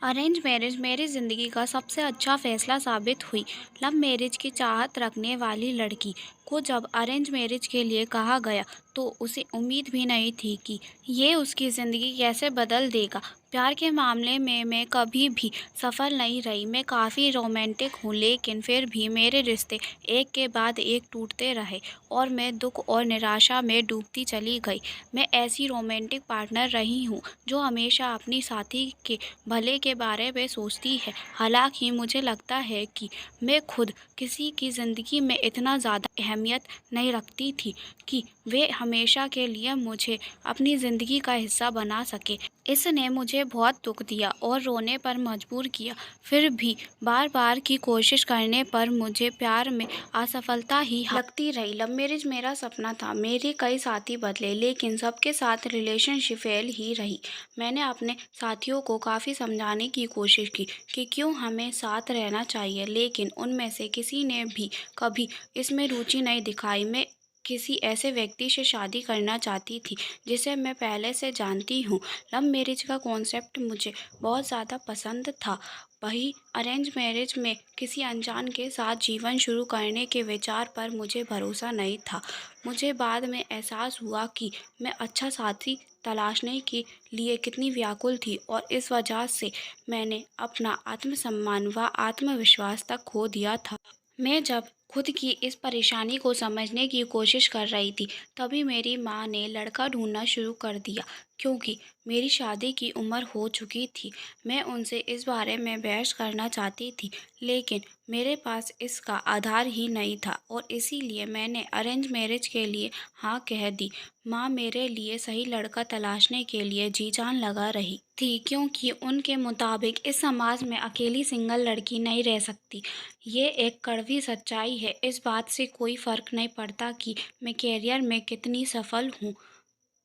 Arrange marriage मेरी ज़िंदगी का सबसे अच्छा फ़ैसला साबित हुई। लव मैरिज की चाहत रखने वाली लड़की को जब अरेंज मैरिज के लिए कहा गया तो उसे उम्मीद भी नहीं थी कि ये उसकी ज़िंदगी कैसे बदल देगा। प्यार के मामले में मैं कभी भी सफल नहीं रही। मैं काफ़ी रोमांटिक हूँ, लेकिन फिर भी मेरे रिश्ते एक के बाद एक टूटते रहे और मैं दुख और निराशा में डूबती चली गई। मैं ऐसी रोमांटिक पार्टनर रही हूँ जो हमेशा अपनी साथी के भले के बारे में सोचती है। हालांकि मुझे लगता है कि मैं खुद किसी की ज़िंदगी में इतना ज़्यादा अहमियत नहीं रखती थी कि वे हमेशा के लिए मुझे अपनी ज़िंदगी का हिस्सा बना सके। इसने मुझे बहुत दुख दिया और रोने पर मजबूर किया। फिर भी बार बार की कोशिश करने पर मुझे प्यार में असफलता ही लगती रही। लव मैरिज मेरा सपना था। मेरे कई साथी बदले, लेकिन सबके साथ रिलेशनशिप फेल ही रही। मैंने अपने साथियों को काफ़ी समझाने की कोशिश की कि क्यों हमें साथ रहना चाहिए, लेकिन उनमें से किसी ने भी कभी इसमें रुचि नहीं दिखाई। मैं किसी ऐसे व्यक्ति से शादी करना चाहती थी जिसे मैं पहले से जानती हूँ। लव मैरिज का कॉन्सेप्ट मुझे बहुत ज़्यादा पसंद था। वही अरेंज मैरिज में किसी अनजान के साथ जीवन शुरू करने के विचार पर मुझे भरोसा नहीं था। मुझे बाद में एहसास हुआ कि मैं अच्छा साथी तलाशने के लिए कितनी व्याकुल थी और इस वजह से मैंने अपना आत्मसम्मान व आत्मविश्वास तक खो दिया था। मैं जब खुद की इस परेशानी को समझने की कोशिश कर रही थी, तभी मेरी माँ ने लड़का ढूंढना शुरू कर दिया। क्योंकि मेरी शादी की उम्र हो चुकी थी, मैं उनसे इस बारे में बहस करना चाहती थी, लेकिन मेरे पास इसका आधार ही नहीं था और इसीलिए मैंने अरेंज मैरिज के लिए हाँ कह दी। माँ मेरे लिए सही लड़का तलाशने के लिए जी जान लगा रही थी, क्योंकि उनके मुताबिक इस समाज में अकेली सिंगल लड़की नहीं रह सकती। ये एक कड़वी सच्चाई है। इस बात से कोई फ़र्क नहीं पड़ता कि मैं करियर में कितनी सफल हूँ,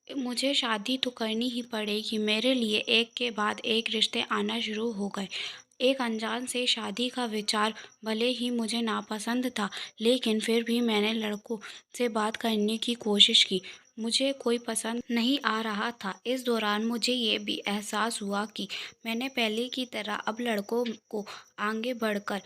मुझे शादी तो करनी ही पड़ेगी। मेरे लिए एक के बाद एक रिश्ते आना शुरू हो गए। एक अनजान से शादी का विचार भले ही मुझे नापसंद था, लेकिन फिर भी मैंने लड़कों से बात करने की कोशिश की। मुझे कोई पसंद नहीं आ रहा था। इस दौरान मुझे ये भी एहसास हुआ कि मैंने पहले की तरह अब लड़कों को आगे बढ़कर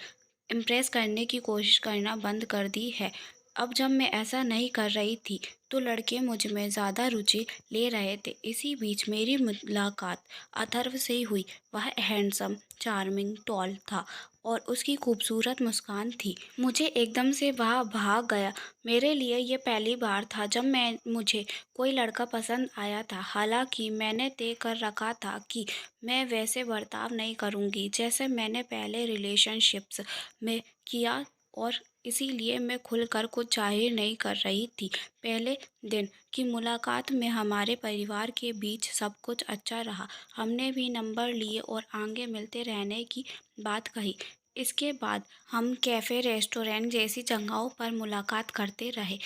इम्प्रेस करने की कोशिश करना बंद कर दी है। अब जब मैं ऐसा नहीं कर रही थी तो लड़के मुझ में ज़्यादा रुचि ले रहे थे। इसी बीच मेरी मुलाकात अथर्व से हुई। वह हैंडसम, चार्मिंग, टॉल था और उसकी खूबसूरत मुस्कान थी। मुझे एकदम से वह भाग गया। मेरे लिए ये पहली बार था जब मुझे कोई लड़का पसंद आया था। हालांकि मैंने तय कर रखा था कि मैं वैसे बर्ताव नहीं करूँगी जैसे मैंने पहले रिलेशनशिप्स में किया और इसीलिए मैं खुलकर कुछ ज़ाहिर नहीं कर रही थी। पहले दिन की मुलाकात में हमारे परिवार के बीच सब कुछ अच्छा रहा। हमने भी नंबर लिए और आगे मिलते रहने की बात कही। इसके बाद हम कैफ़े, रेस्टोरेंट जैसी जगहों पर मुलाकात करते रहे।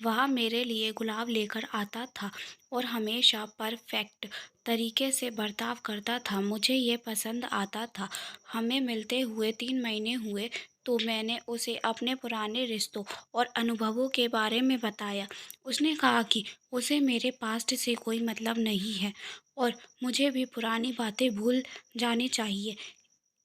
वह मेरे लिए गुलाब लेकर आता था और हमेशा परफेक्ट तरीके से बर्ताव करता था। मुझे ये पसंद आता था। हमें मिलते हुए 3 महीने हुए तो मैंने उसे अपने पुराने रिश्तों और अनुभवों के बारे में बताया। उसने कहा कि उसे मेरे पास्ट से कोई मतलब नहीं है और मुझे भी पुरानी बातें भूल जानी चाहिए।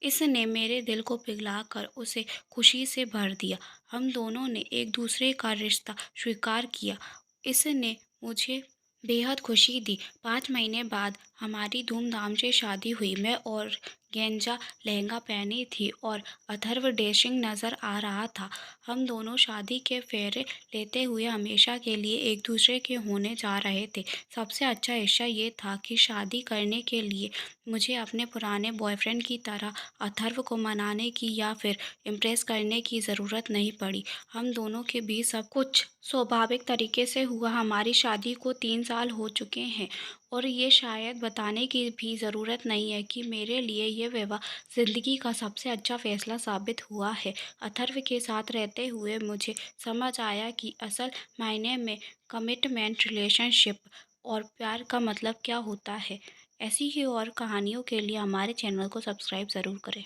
इसने मेरे दिल को पिघलाकर उसे खुशी से भर दिया। हम दोनों ने एक दूसरे का रिश्ता स्वीकार किया। इसने मुझे बेहद खुशी दी। 5 महीने बाद हमारी धूमधाम से शादी हुई। मैं और गेंजा लहंगा पहनी थी और अथर्व डैशिंग नज़र आ रहा था। हम दोनों शादी के फेरे लेते हुए हमेशा के लिए एक दूसरे के होने जा रहे थे। सबसे अच्छा हिस्सा ये था कि शादी करने के लिए मुझे अपने पुराने बॉयफ्रेंड की तरह अथर्व को मनाने की या फिर इम्प्रेस करने की ज़रूरत नहीं पड़ी। हम दोनों के बीच सब कुछ स्वाभाविक तरीके से हुआ। हमारी शादी को 3 साल हो चुके हैं और ये शायद बताने की भी ज़रूरत नहीं है कि मेरे लिए ये विवाह ज़िंदगी का सबसे अच्छा फ़ैसला साबित हुआ है। अथर्व के साथ रहते हुए मुझे समझ आया कि असल मायने में कमिटमेंट, रिलेशनशिप और प्यार का मतलब क्या होता है। ऐसी ही और कहानियों के लिए हमारे चैनल को सब्सक्राइब ज़रूर करें।